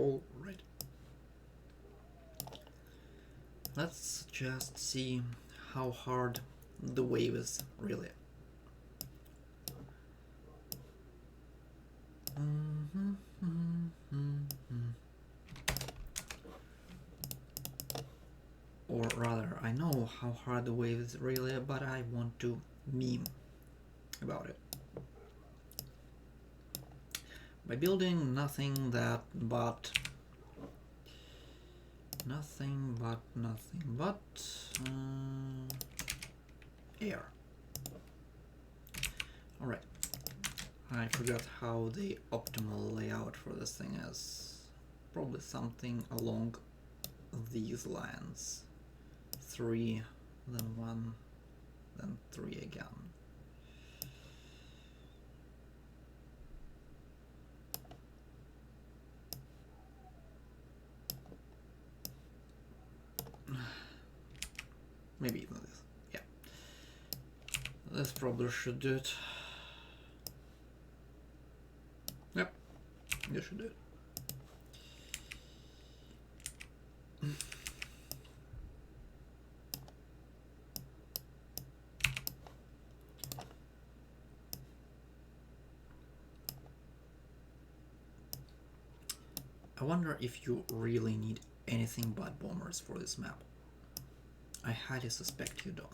All right. Let's just see how hard the wave is really. Or rather, I know how hard the wave is really, but I want to meme about it. By building nothing but air. Alright. I forgot how the optimal layout for this thing is. Probably something along these lines. 3, then 1, then 3 again. Maybe even this. Yeah. This probably should do it. Yep. This should do it. I wonder if you really need anything but bombers for this map. I highly suspect you don't.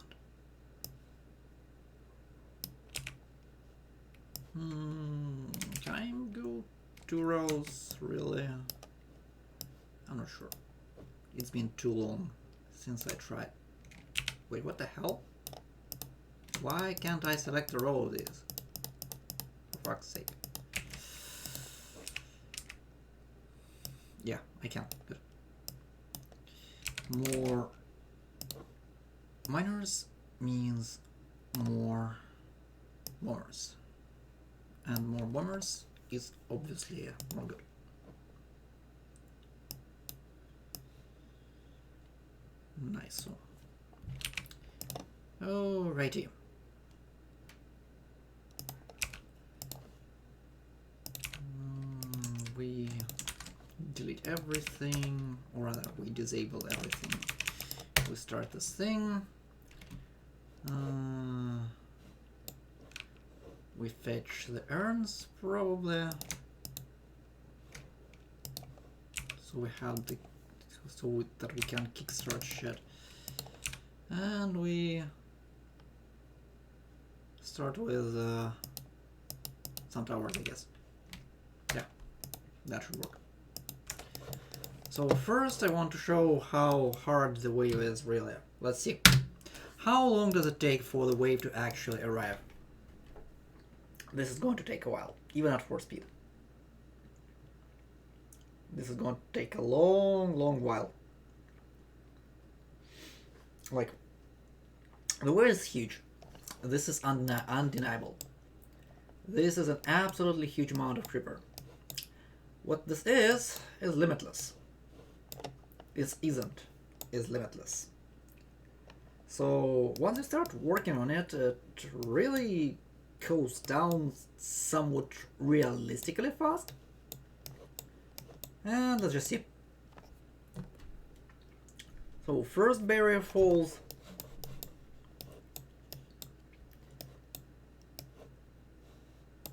Can I go 2 rows, really? I'm not sure. It's been too long since I tried. Wait, what the hell? Why can't I select a row of these? For fuck's sake. Yeah, I can. Good. More miners means more bombers. And more bombers is obviously more good. Nice. Alrighty. We delete everything, or rather we disable everything. We start this thing. We fetch the urns probably. So we have the that we can kickstart shit. And we start with some towers, I guess. Yeah, that should work. So first I want to show how hard the wave is really. Let's see. How long does it take for the wave to actually arrive? This is going to take a while, even at 4 speed. This is going to take a long while. Like, the wave is huge. This is undeniable. This is an absolutely huge amount of creeper. What this is limitless. This isn't, is limitless. So once you start working on it, it really goes down somewhat realistically fast. And let's just see. So first barrier falls.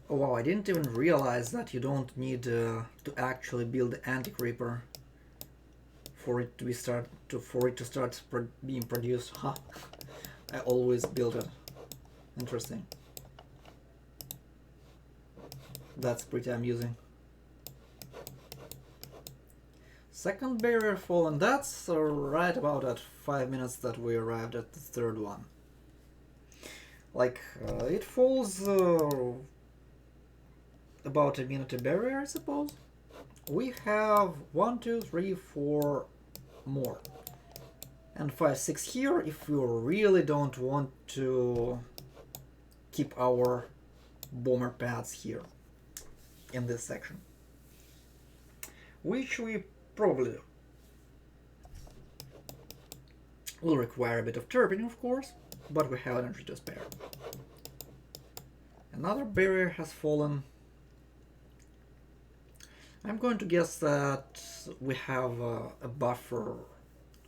Oh wow, I didn't even realize that you don't need to actually build the anti-creeper for it to start being produced. Huh. I always build it. Interesting. That's pretty amusing. Second barrier fall, and that's right about at 5 minutes that we arrived at the third one. Like, it falls about a minute a barrier, I suppose. We have 1, 2, 3, 4 more. And 5, 6 here if we really don't want to keep our bomber pads here in this section. Which we probably do. Will require a bit of turbine, of course, but we have energy to spare. Another barrier has fallen. I'm going to guess that we have a buffer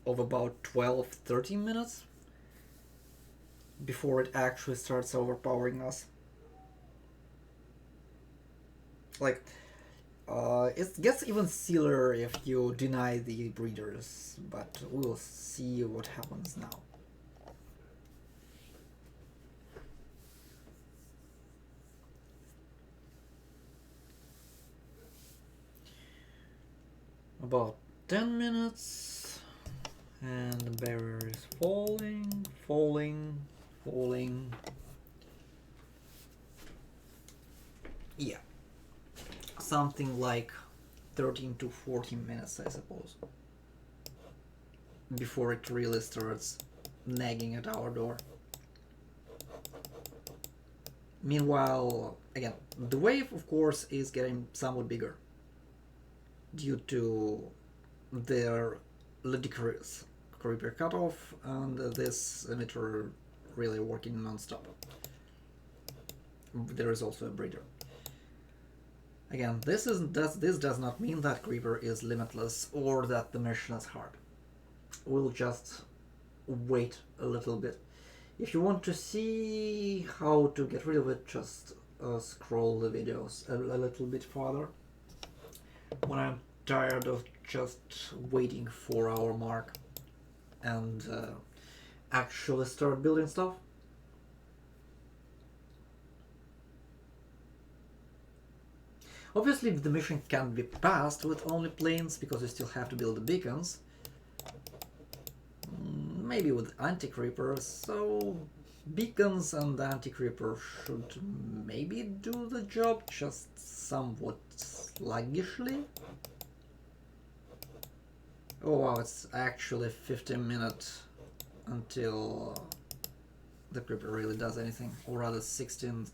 of about 12-13 minutes before it actually starts overpowering us. Like, it gets even sillier if you deny the breeders, but we'll see what happens now. About 10 minutes, and the barrier is falling, falling, falling. Yeah, something like 13 to 14 minutes, I suppose, before it really starts nagging at our door. Meanwhile, again, the wave, of course, is getting somewhat bigger due to their ludicrous creeper cutoff and this emitter really working non-stop. There is also a breeder. Again, this does not mean that creeper is limitless or that the mission is hard. We'll just wait a little bit. If you want to see how to get rid of it, just scroll the videos a little bit farther. When I'm tired of just waiting for our mark and actually start building stuff. Obviously, the mission can't be passed with only planes because you still have to build the beacons. Maybe with anti-creepers, so beacons and anti-creeper should maybe do the job, just somewhat sluggishly. Oh wow, it's actually 15 minutes until the creeper really does anything, or rather 16,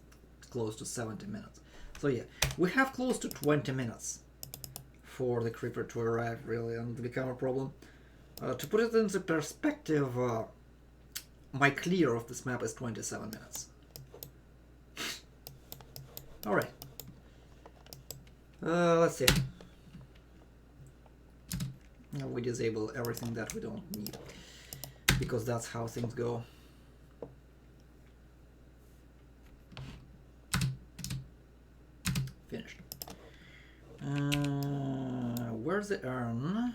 close to 70 minutes. So yeah, we have close to 20 minutes for the creeper to arrive really and become a problem. To put it into perspective, my clear of this map is 27 minutes. Alright. Let's see. Now we disable everything that we don't need, because that's how things go. Finished. Where's the urn?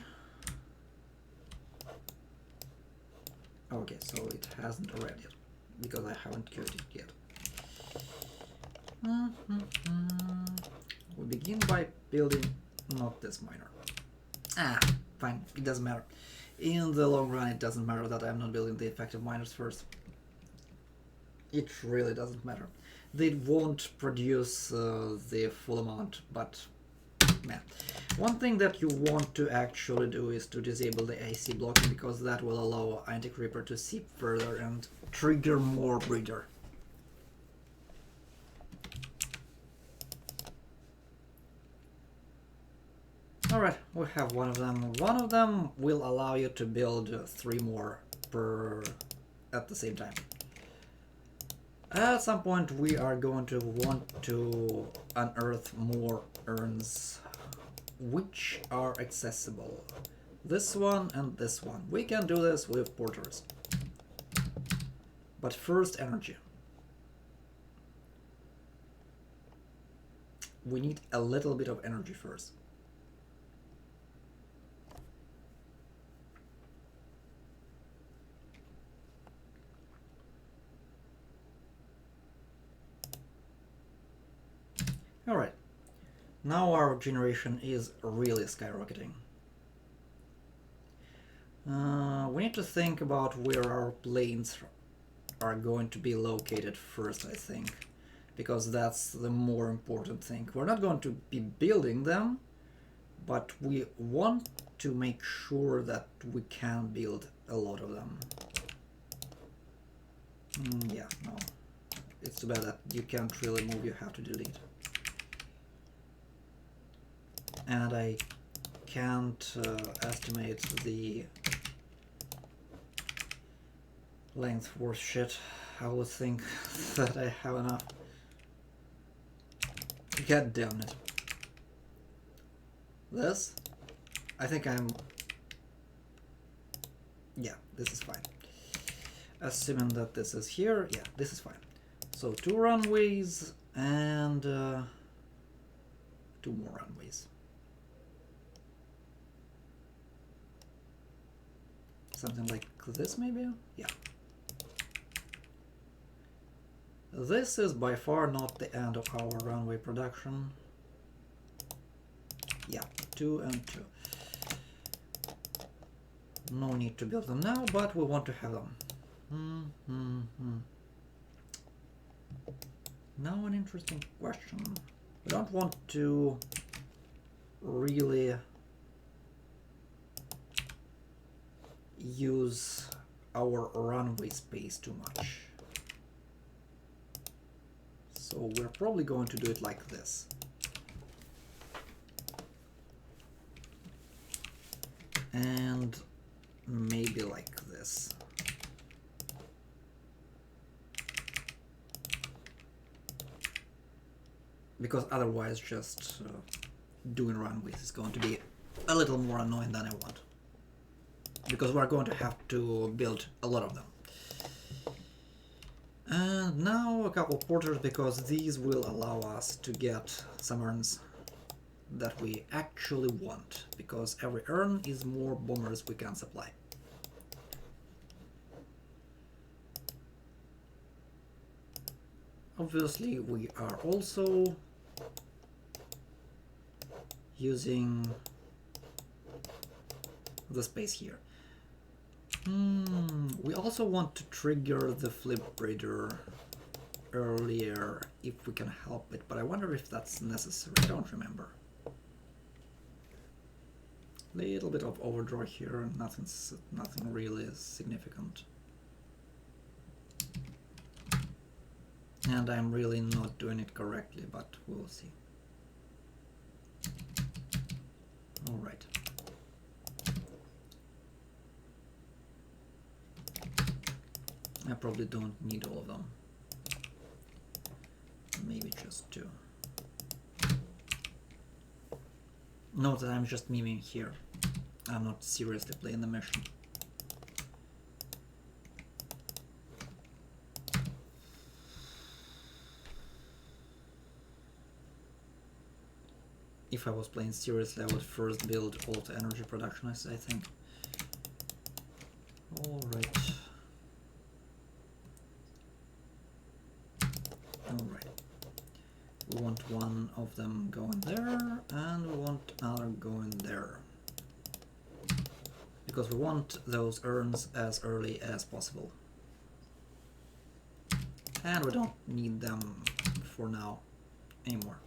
Okay, so it hasn't arrived yet, because I haven't cured it yet. We begin by building not this miner. Fine, it doesn't matter. In the long run, it doesn't matter that I'm not building the effective miners first. It really doesn't matter. They won't produce the full amount, but man. One thing that you want to actually do is to disable the AC blocking, because that will allow anti-creeper to seep further and trigger more breeder. Alright, we have one of them. One of them will allow you to build 3 more per at the same time. At some point we are going to want to unearth more urns which are accessible. This one and this one. We can do this with porters. But first, energy. We need a little bit of energy first. Alright, now our generation is really skyrocketing. We need to think about where our planes are going to be located first, I think, because that's the more important thing. We're not going to be building them, but we want to make sure that we can build a lot of them. Yeah, no. It's too bad that you can't really move, you have to delete. And I can't estimate the length worth shit. I would think that I have enough. God damn it. This, I think yeah, this is fine. Assuming that this is here, yeah, this is fine. So 2 runways and 2 more runways. Something like this maybe? Yeah. This is by far not the end of our runway production. Yeah, 2 and 2. No need to build them now, but we want to have them. Now an interesting question. We don't want to really use our runway space too much. So we're probably going to do it like this. And maybe like this. Because otherwise just doing runways is going to be a little more annoying than I want. Because we're going to have to build a lot of them. And now a couple porters, because these will allow us to get some urns that we actually want, because every urn is more bombers we can supply. Obviously we are also using the space here. We also want to trigger the flip breeder earlier if we can help it, but I wonder if that's necessary. I don't remember. Little bit of overdraw here, nothing really significant. And I'm really not doing it correctly, but we'll see. All right. I probably don't need all of them. Maybe just 2. Note that I'm just memeing here. I'm not seriously playing the mission. If I was playing seriously, I would first build all the energy production, I think. Alright. Alright. We want one of them going there, and we want another going there. Because we want those urns as early as possible. And we don't need them for now anymore.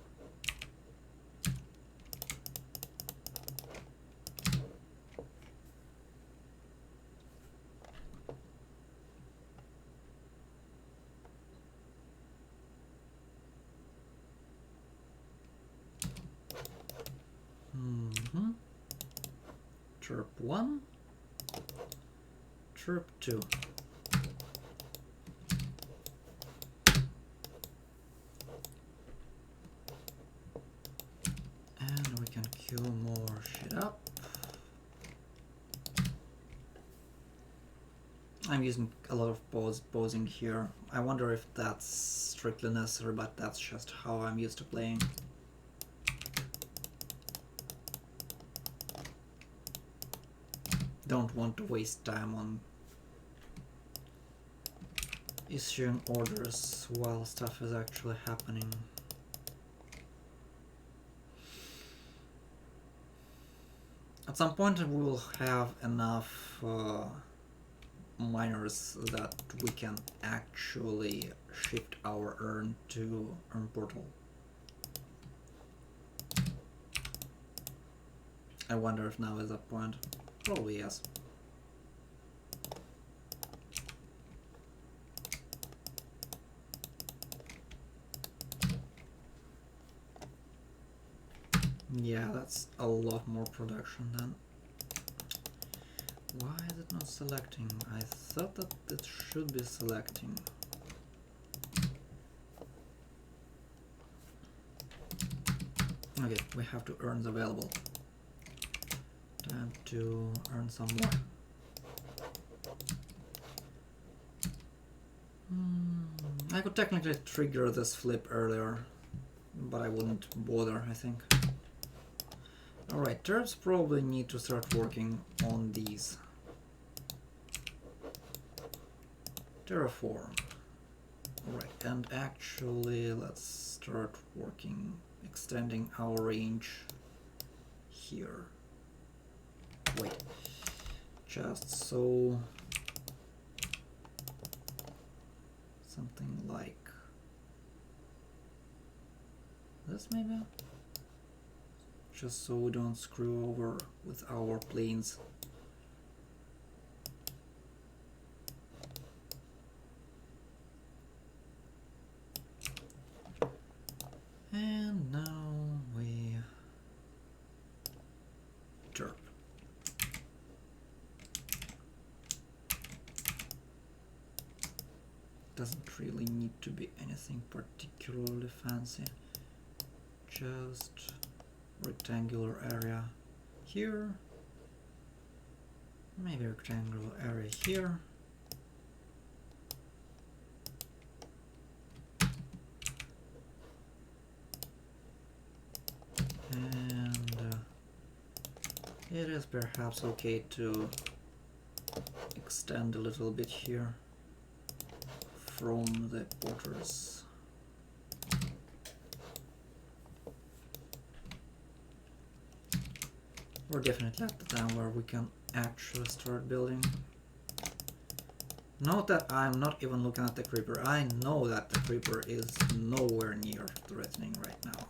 Chirp 1, chirp 2. And we can queue more shit up. I'm using a lot of posing here. I wonder if that's strictly necessary, but that's just how I'm used to playing. Don't want to waste time on issuing orders while stuff is actually happening. At some point we will have enough miners that we can actually shift our urn to urn portal. I wonder if now is that point. Probably yes. Yeah, that's a lot more production then. Why is it not selecting? I thought that it should be selecting. Okay, we have 2 urns available. Time to earn some more. I could technically trigger this flip earlier, but I wouldn't bother, I think. Alright, Terps probably need to start working on these. Terraform. Alright, and actually let's start working, extending our range here. Wait, just so something like this maybe? Just so we don't screw over with our planes. And now we derp. Doesn't really need to be anything particularly fancy. Just rectangular area here. Maybe rectangular area here. And it is perhaps okay to extend a little bit here from the borders. We're definitely at the time where we can actually start building. Note that I'm not even looking at the creeper. I know that the creeper is nowhere near threatening right now.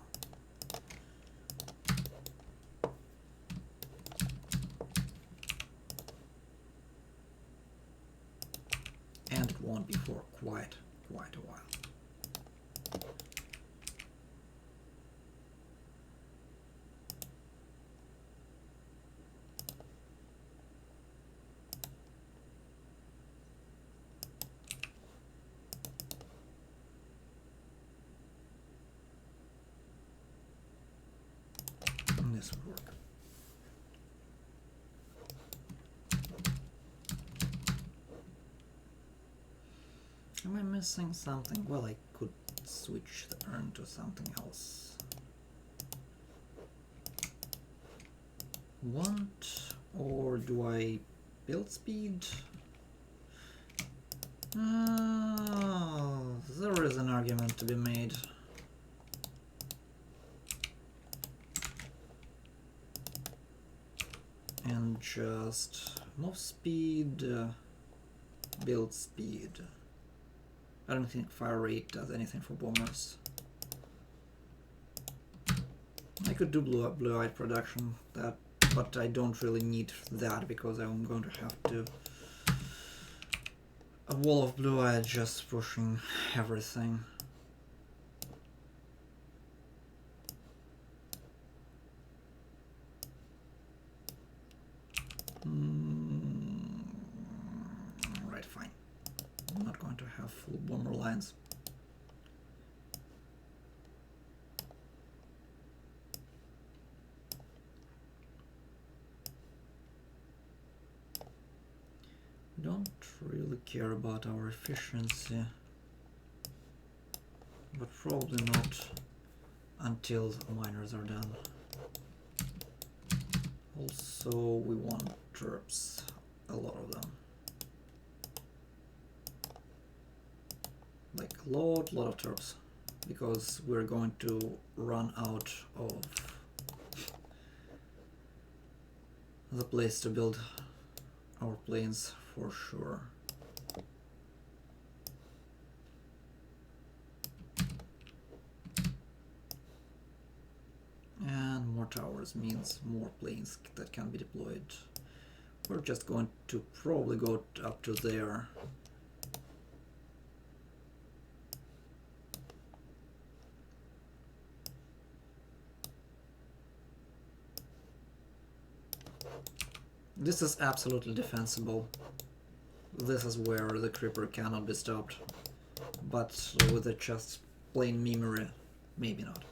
And it won't be for quite a while. This would work. Am I missing something? Well, I could switch the urn to something else. Want, or do I build speed? There is an argument to be made. And just move speed, build speed. I don't think fire rate does anything for bombers. I could do blue-eyed production, but I don't really need that because I'm going to have to a wall of blue-eyed just pushing everything. Right, fine. I'm not going to have full bomber lines. Don't really care about our efficiency, but probably not until miners are done. Also, we want terps, a lot of them. Like a lot of terps, because we're going to run out of the place to build our planes for sure. And more towers means more planes that can be deployed. We're just going to probably go up to there. This is absolutely defensible. This is where the creeper cannot be stopped. But with a just plain memory, maybe not.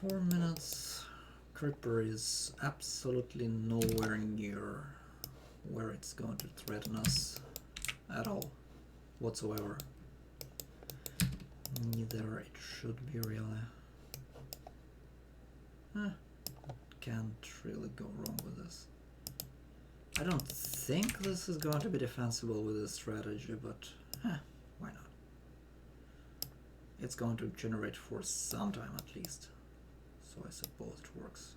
4 minutes. Creeper is absolutely nowhere near where it's going to threaten us at all, whatsoever. Neither it should be really. Can't really go wrong with this. I don't think this is going to be defensible with this strategy, but why not? It's going to generate for some time at least, so I suppose it works.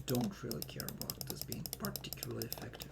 Don't really care about this being particularly effective.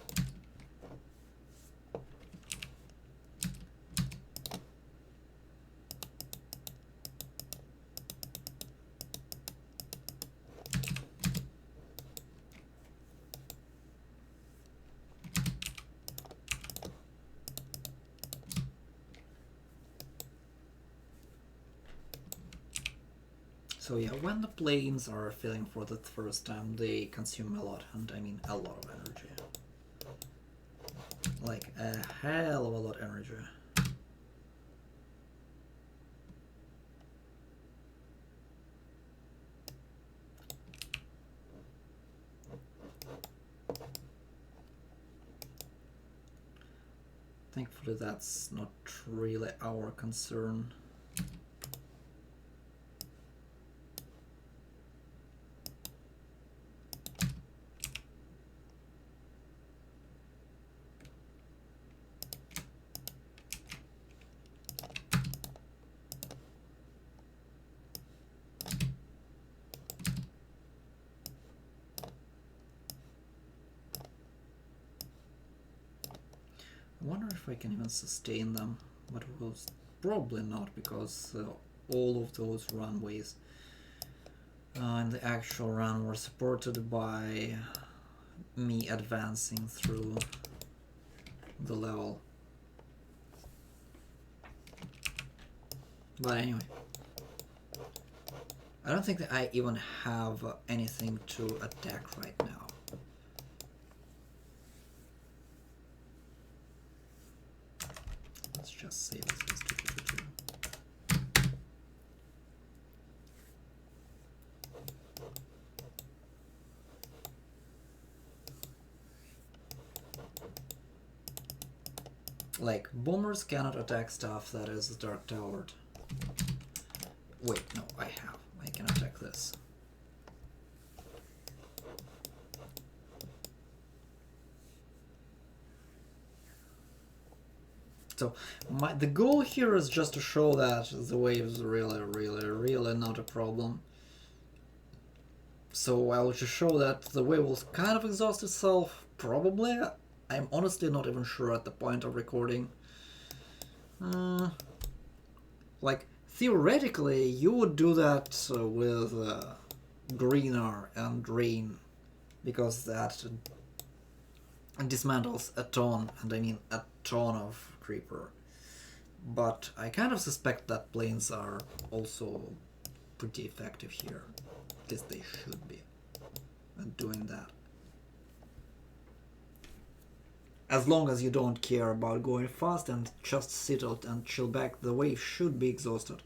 So yeah, when the planes are filling for the first time, they consume a lot, and I mean a lot of energy. Like a hell of a lot of energy. Thankfully that's not really our concern. I wonder if I can even sustain them, but we'll probably not, because all of those runways in the actual run were supported by me advancing through the level. But anyway, I don't think that I even have anything to attack right now. Let's just save this as 252. Like, bombers cannot attack stuff that is dark towered. Wait, no, I have. I can attack this. So the goal here is just to show that the waves are really not a problem. So I'll just show that the wave will kind of exhaust itself, probably. I'm honestly not even sure at the point of recording. Like, theoretically, you would do that with greener and rain, because that dismantles a ton, and I mean a ton of creeper. But I kind of suspect that planes are also pretty effective here. At least they should be at doing that. As long as you don't care about going fast and just sit out and chill back, the wave should be exhausted.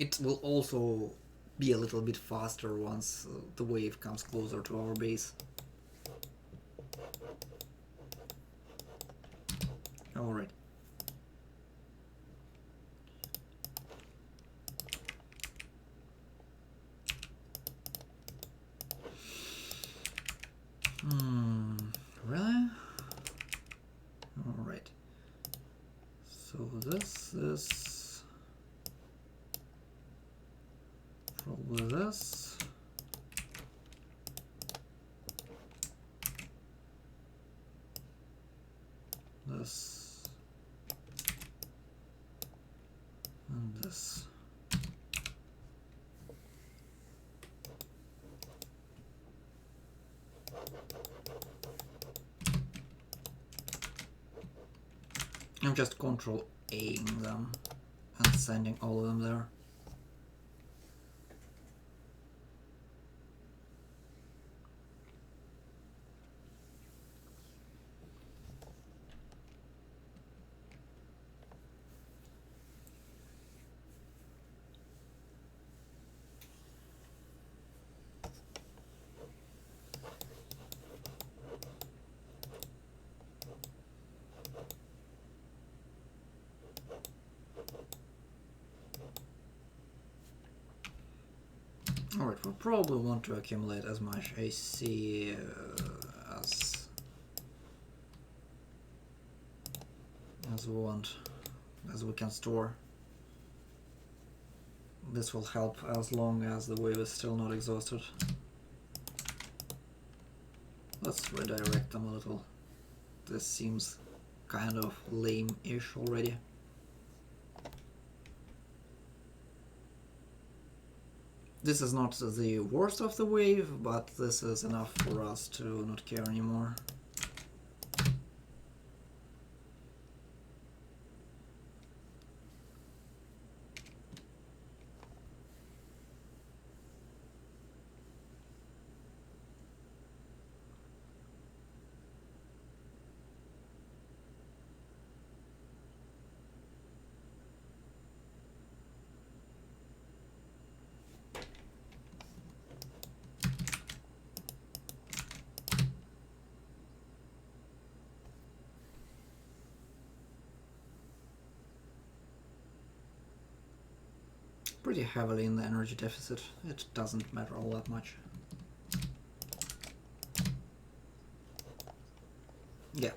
It will also be a little bit faster once the wave comes closer to our base. Alright. Really? Alright. So this is probably this. This. And this. I'm just Control-A-ing them and sending all of them there. Alright, we'll probably want to accumulate as much AC as we want, as we can store. This will help as long as the wave is still not exhausted. Let's redirect them a little. This seems kind of lame-ish already. This is not the worst of the wave, but this is enough for us to not care anymore. Pretty heavily in the energy deficit. It doesn't matter all that much. Yeah,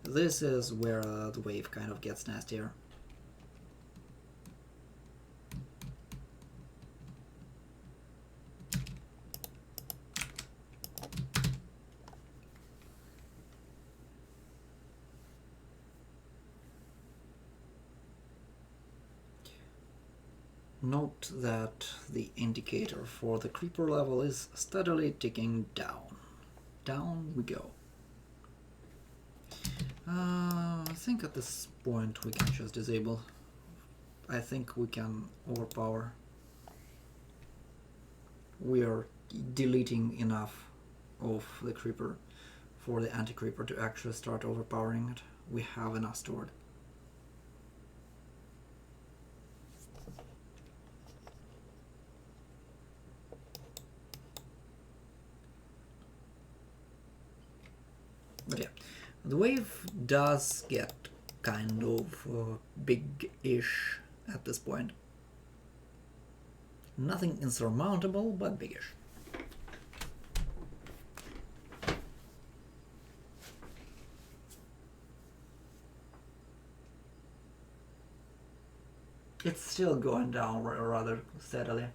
this is where the wave kind of gets nastier. Note that the indicator for the creeper level is steadily ticking down. Down we go. I think at this point we can just disable. I think we can overpower. We are deleting enough of the creeper for the anti-creeper to actually start overpowering it. We have enough stored. But yeah, the wave does get kind of big-ish at this point. Nothing insurmountable, but big-ish. It's still going down rather steadily.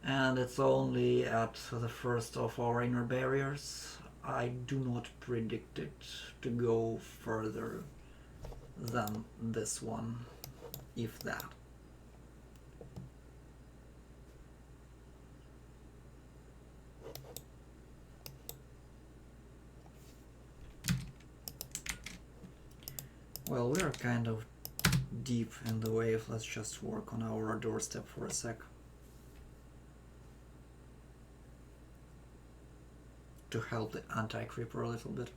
And it's only at the first of our inner barriers. I do not predict it to go further than this one, if that. Well, we are kind of deep in the wave. Let's just work on our doorstep for a sec. To help the anti-creeper a little bit.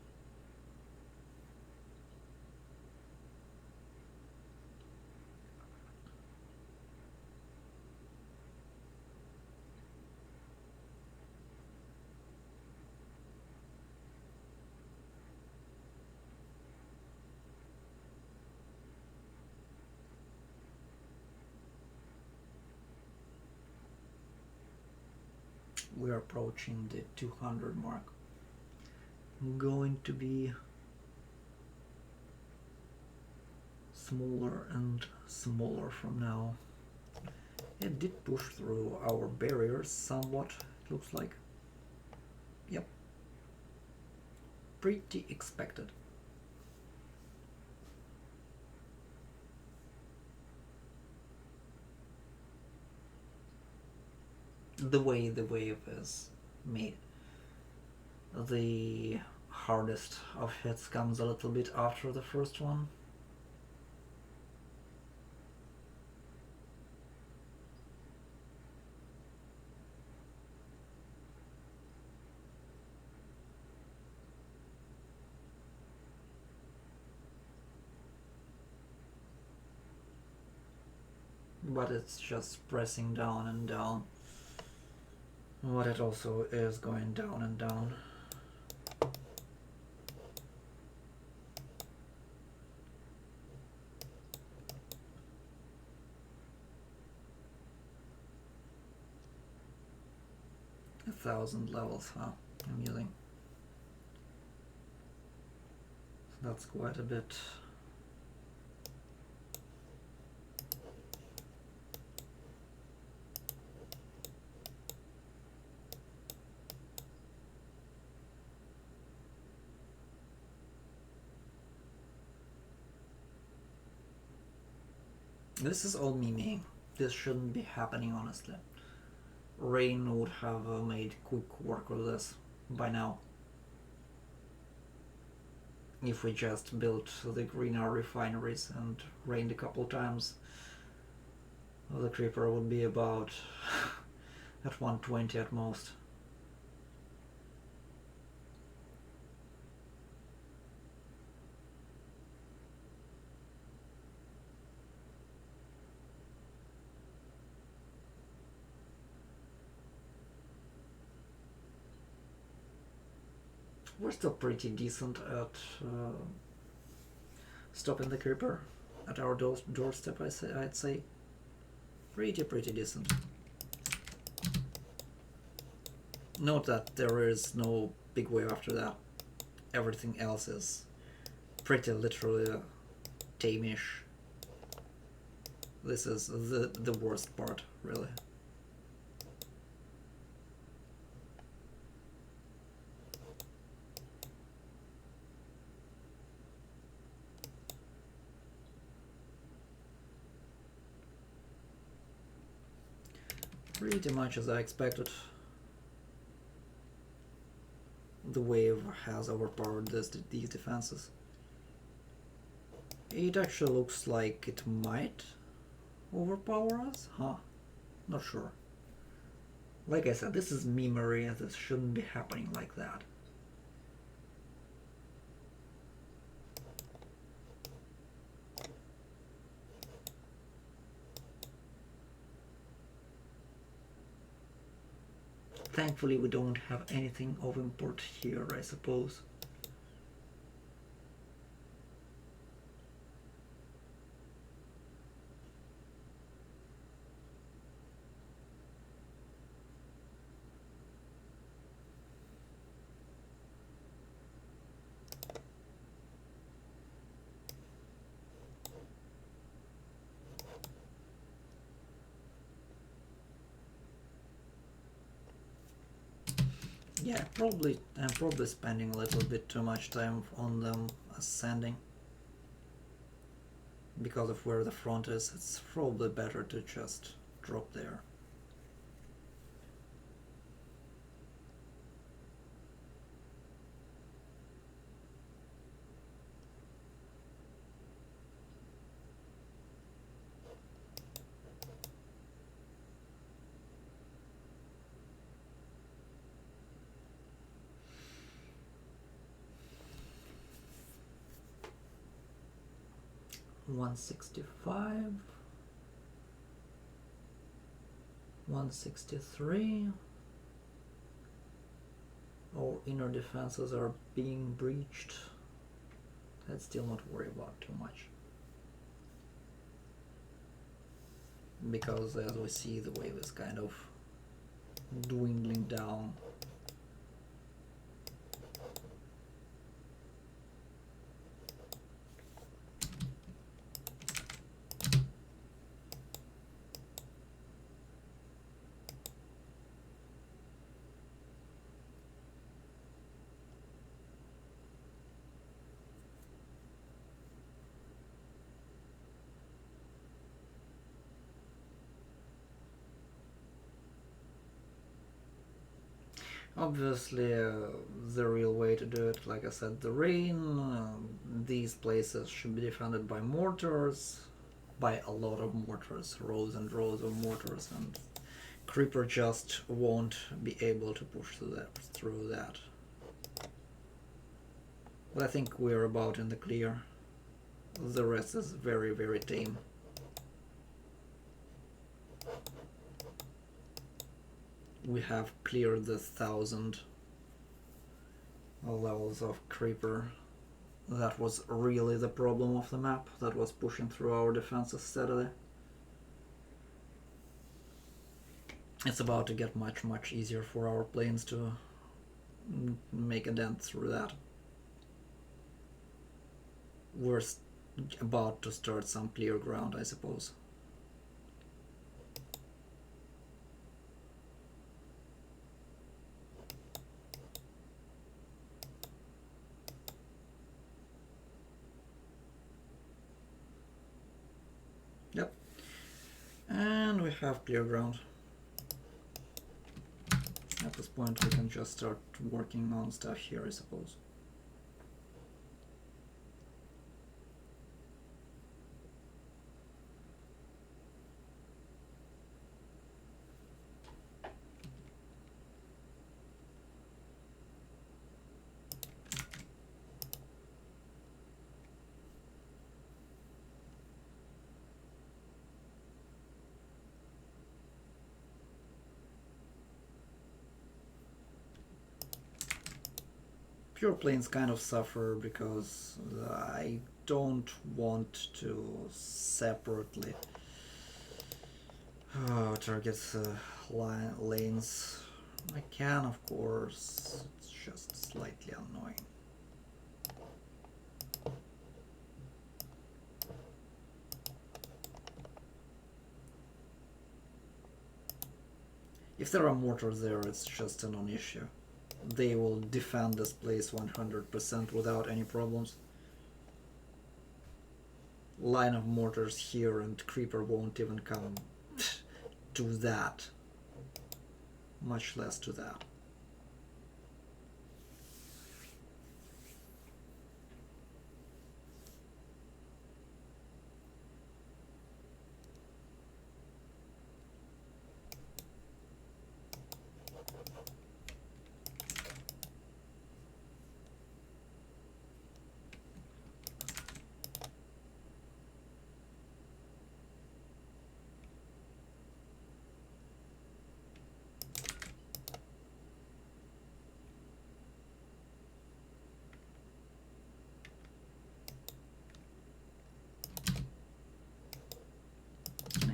We're approaching the 200 mark. Going to be smaller and smaller from now. It did push through our barriers somewhat, it looks like. Yep. Pretty expected. The way the wave is made. The hardest of hits comes a little bit after the first one. But it's just pressing down and down. But it also is going down and down. 1000 levels, huh? Amusing. That's quite a bit. This is all me. This shouldn't be happening, honestly. Rain would have made quick work of this by now. If we just built the greener refineries and rained a couple times, the creeper would be about at 120 at most. We're still pretty decent at stopping the creeper at our doorstep. I'd say pretty decent. Note that there is no big wave after that. Everything else is pretty literally tame-ish. This is the worst part, really. Pretty much as I expected. The wave has overpowered these defenses. It actually looks like it might overpower us? Huh. Not sure. Like I said, this is memory, and this shouldn't be happening like that. Thankfully we don't have anything of import here, I suppose. Yeah, I'm probably spending a little bit too much time on them ascending. Because of where the front is, it's probably better to just drop there. $165, $163. Our inner defenses are being breached. Let's still not worry about too much. Because as we see, the wave is kind of dwindling down. Obviously, the real way to do it, like I said, the rain, these places should be defended by mortars, by a lot of mortars, rows and rows of mortars, and Creeper just won't be able to push through that. But I think we're about in the clear. The rest is very tame. We have cleared the 1000 levels of creeper. That was really the problem of the map, that was pushing through our defenses steadily. it's about to get much easier for our planes to make a dent through that. We're about to start some clear ground, I suppose. Yep. And we have clear ground. At this point we can just start working on stuff here, I suppose. Pure planes kind of suffer because I don't want to separately target lanes. I can, of course, it's just slightly annoying. If there are mortars there, it's just a non-issue. They will defend this place 100% without any problems. Line of mortars here and creeper won't even come to that. Much less to that.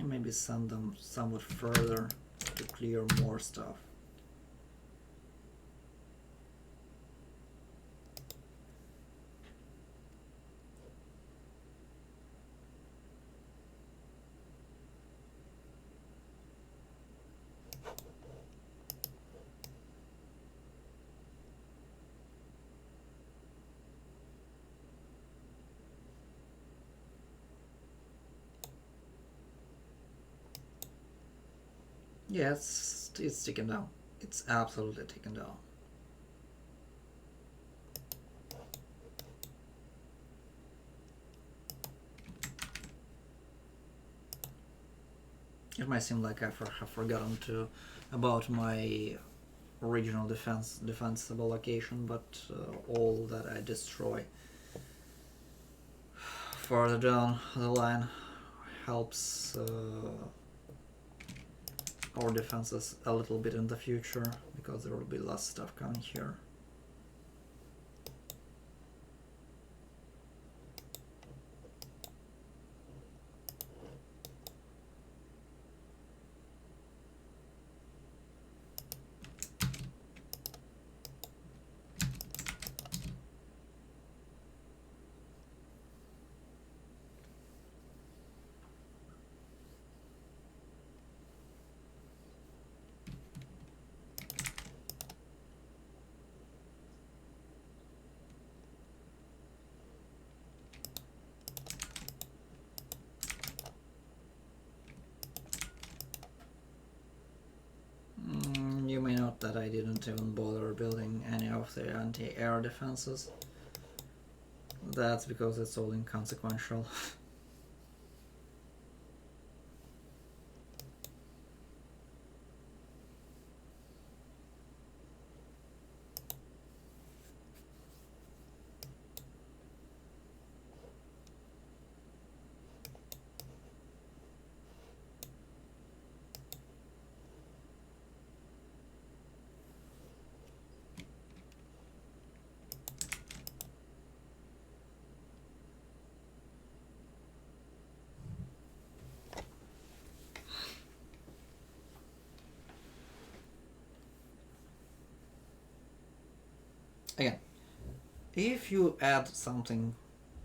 Maybe send them somewhat further to clear more stuff. Yeah, it's taken down. It's absolutely taken down. It might seem like I have forgotten about my original defensible location, but all that I destroy farther down the line helps our defenses a little bit in the future, because there will be less stuff coming here. You may note that I didn't even bother building any of the anti-air defenses. That's because it's all inconsequential. Again, if you add something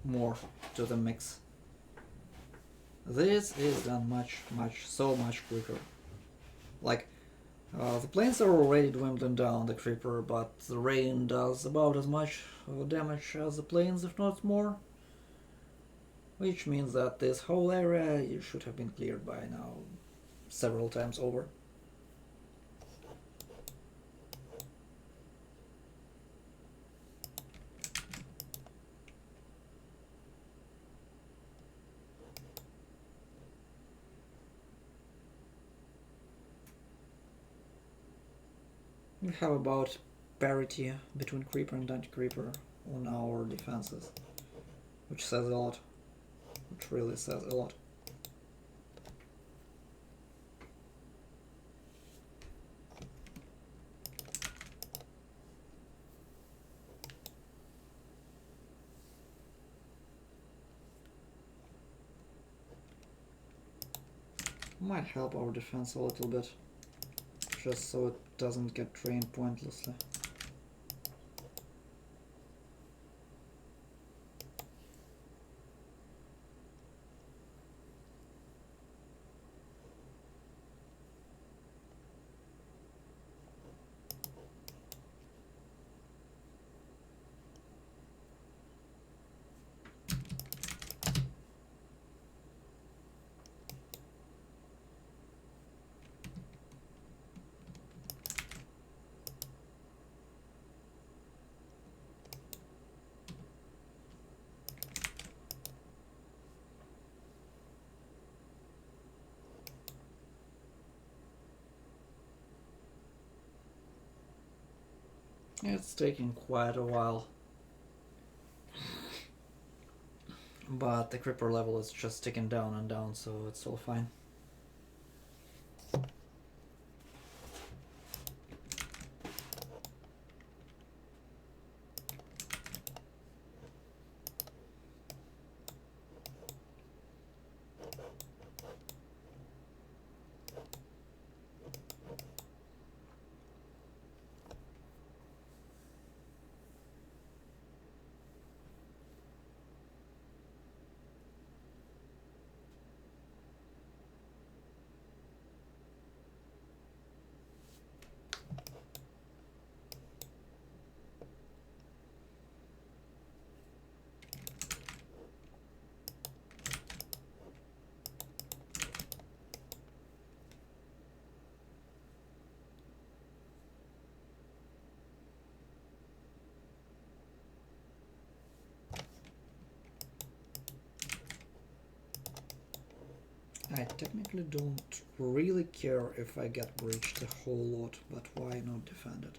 more to the mix, this is done so much quicker. Like, the planes are already dwindling down the creeper, but the rain does about as much damage as the planes, if not more. Which means that this whole area should have been cleared by now several times over. We have about parity between creeper and anti-creeper on our defenses, which says a lot. Which really says a lot. Might help our defense a little bit, just so it doesn't get drained pointlessly. It's taking quite a while, but the creeper level is just ticking down and down, so it's all fine. I technically don't really care if I get breached a whole lot, but why not defend it?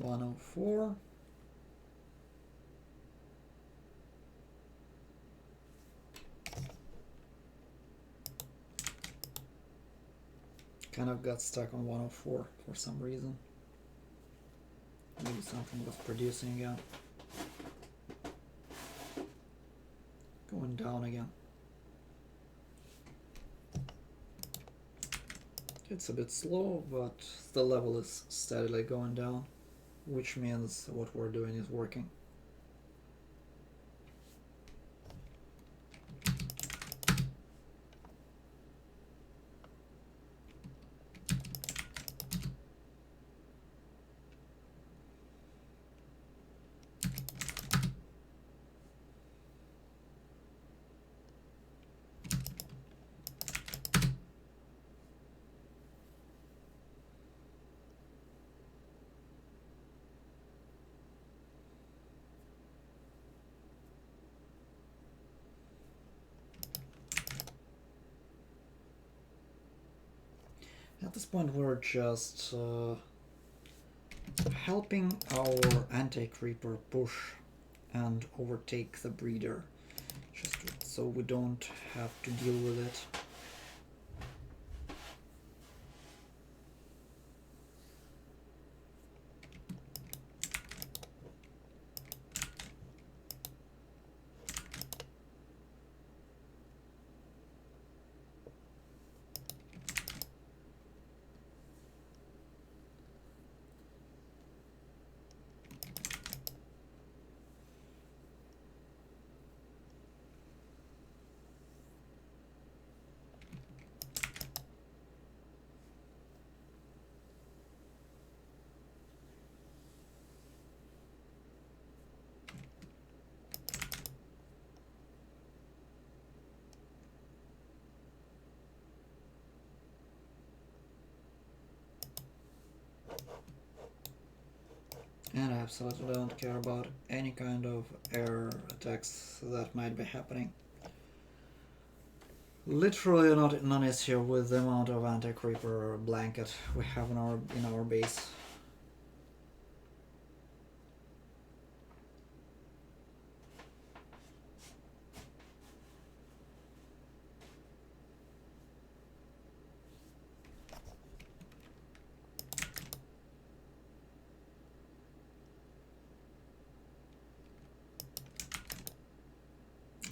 $104. Kind of got stuck on 104 for some reason. Maybe something was producing again. Going down again. It's a bit slow, but the level is steadily going down, which means what we're doing is working. At this point, we're just helping our anti-creeper push and overtake the breeder, just so we don't have to deal with it. And I absolutely don't care about any kind of air attacks that might be happening. Literally not none issue with the amount of anti-creeper blanket we have in our base.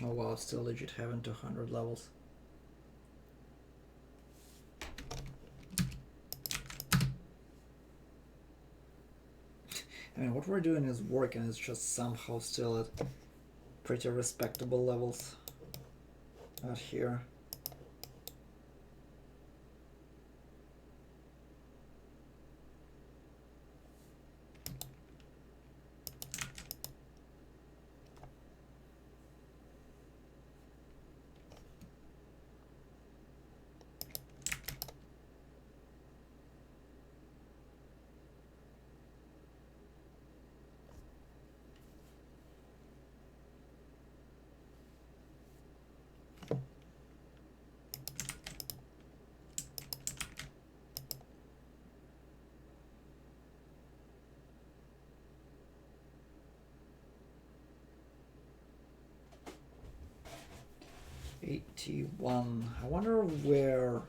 Oh wow, still legit having 200 levels. I mean, what we're doing is working, it's just somehow still at pretty respectable levels out here. '81. I wonder where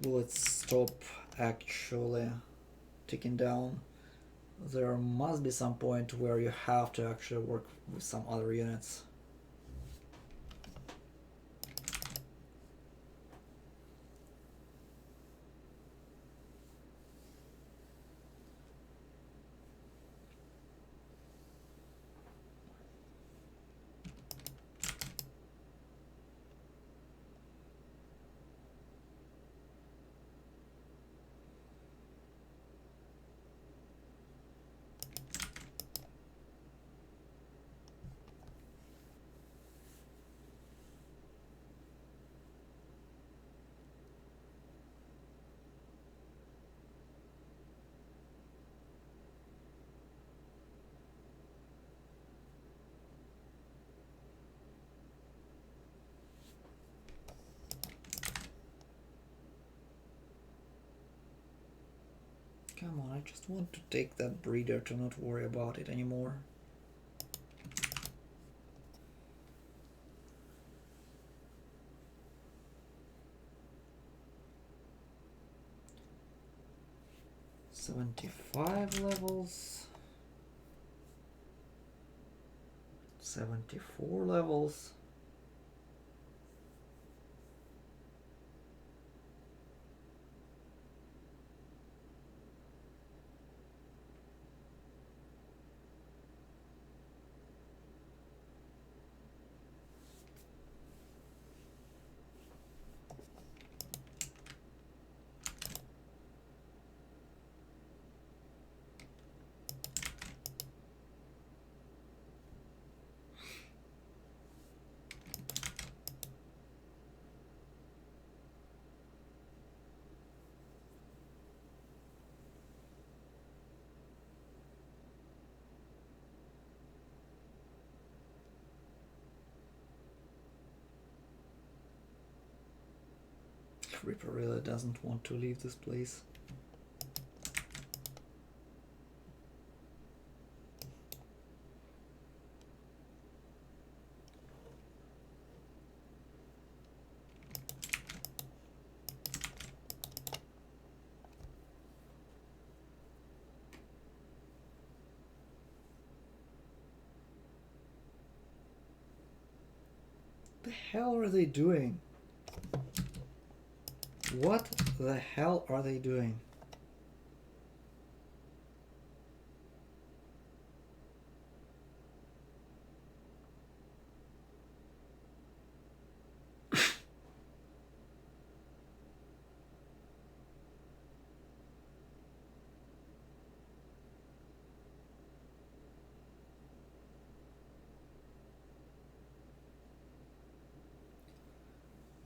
will it stop actually ticking down. There must be some point where you have to actually work with some other units. Come on, I just want to take that breeder to not worry about it anymore. '75 levels. 74 levels. Creeper really doesn't want to leave this place. What the hell are they doing? What the hell are they doing?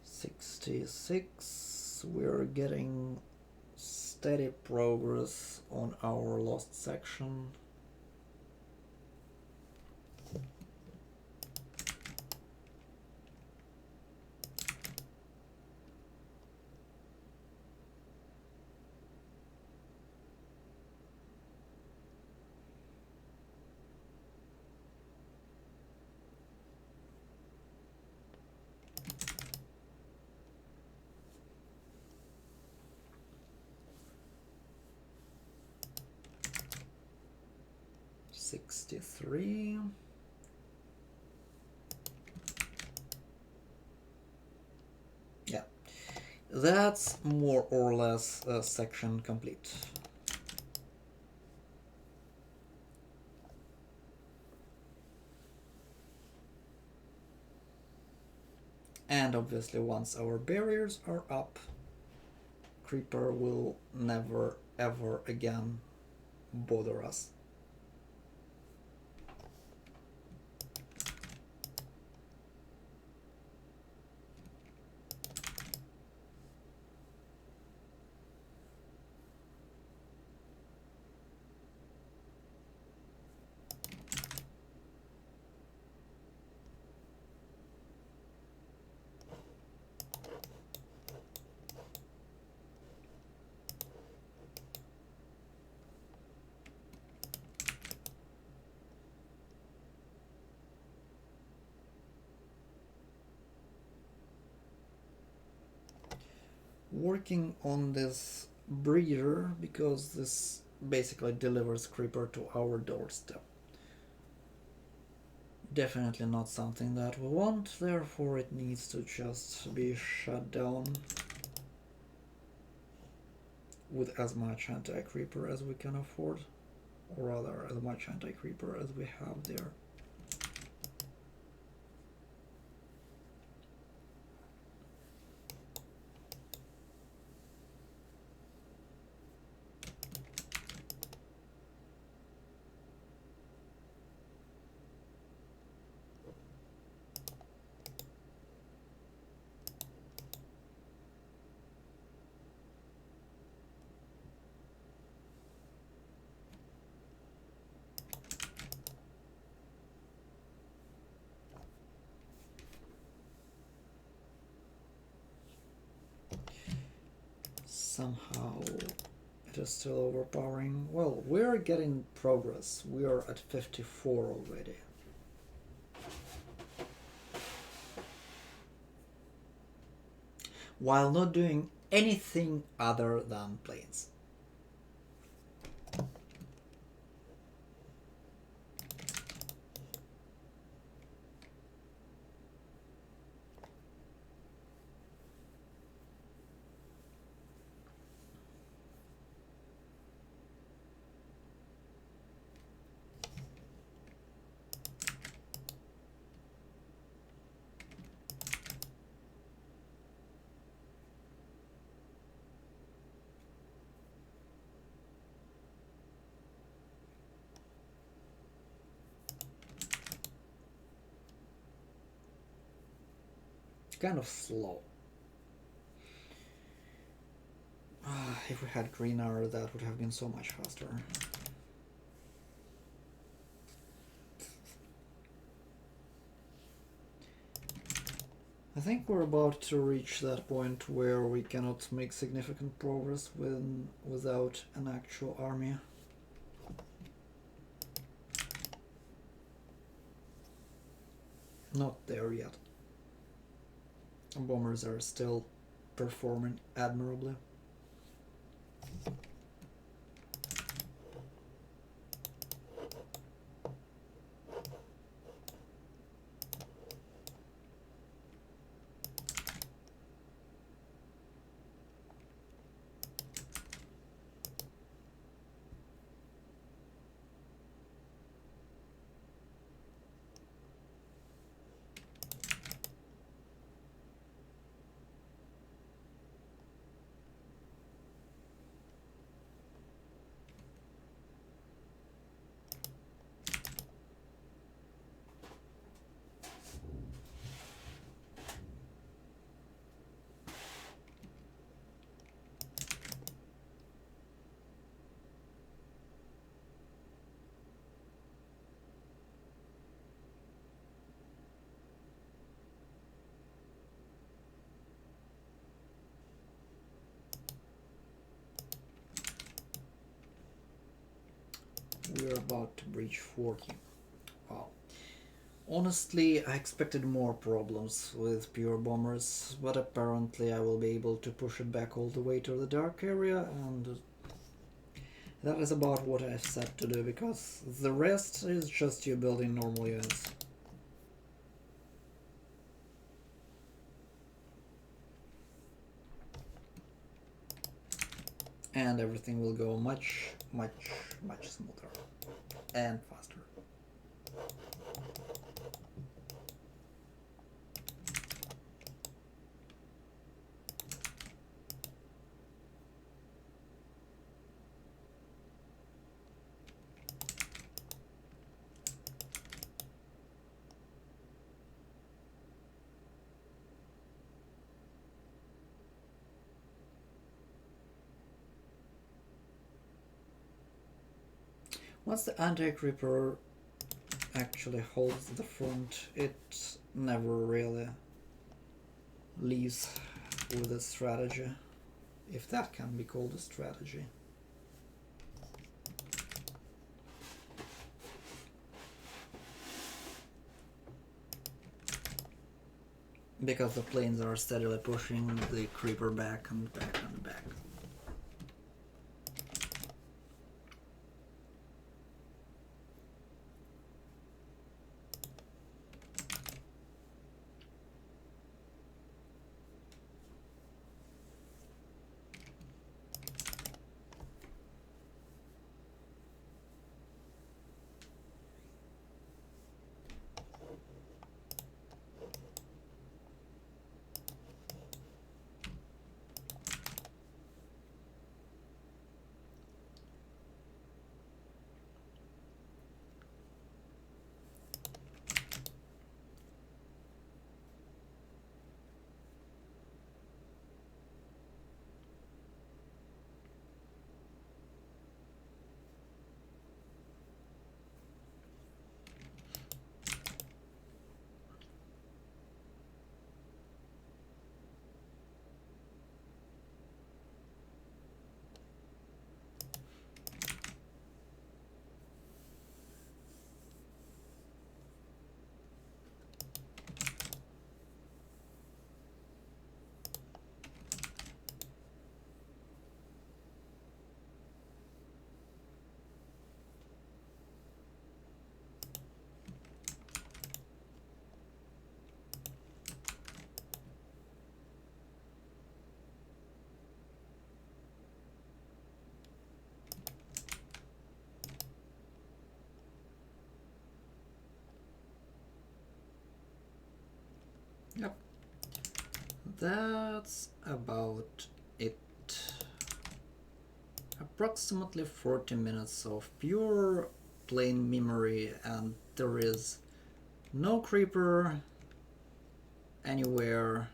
$66. We're getting steady progress on our lost section. $63. Yeah, that's more or less a section complete. And obviously once our barriers are up, Creeper will never ever again bother us. Working on this breeder because this basically delivers Creeper to our doorstep. Definitely not something that we want, therefore it needs to just be shut down with as much anti-creeper as we can afford, or rather as much anti-creeper as we have there. Somehow it is still overpowering. Well, we're getting progress. We are at 54 already. While not doing anything other than planes. Kind of slow. If we had greener, that would have been so much faster. I think we're about to reach that point where we cannot make significant progress without an actual army. Not there yet. Bombers are still performing admirably. We're about to breach 40. Wow. Honestly, I expected more problems with pure bombers, but apparently I will be able to push it back all the way to the dark area, and that is about what I've set to do, because the rest is just you building normal units. And everything will go much smoother and faster. Once the anti-creeper actually holds the front, it never really leaves with a strategy, if that can be called a strategy. Because the planes are steadily pushing the creeper back and back and back. Yep. That's about it. Approximately 40 minutes of pure plain memory, and there is no creeper anywhere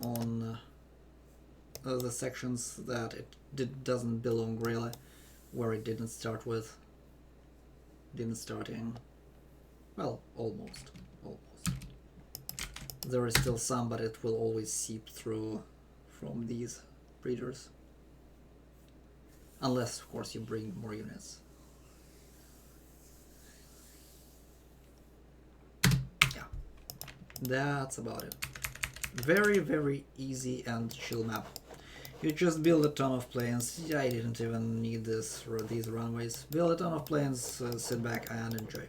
on the sections that it doesn't belong really, where it didn't start with. Didn't start in, well, almost. There is still some, but it will always seep through from these breeders. Unless, of course, you bring more units. Yeah, that's about it. Very, very easy and chill map. You just build a ton of planes. Yeah, I didn't even need these runways. Build a ton of planes, sit back and enjoy.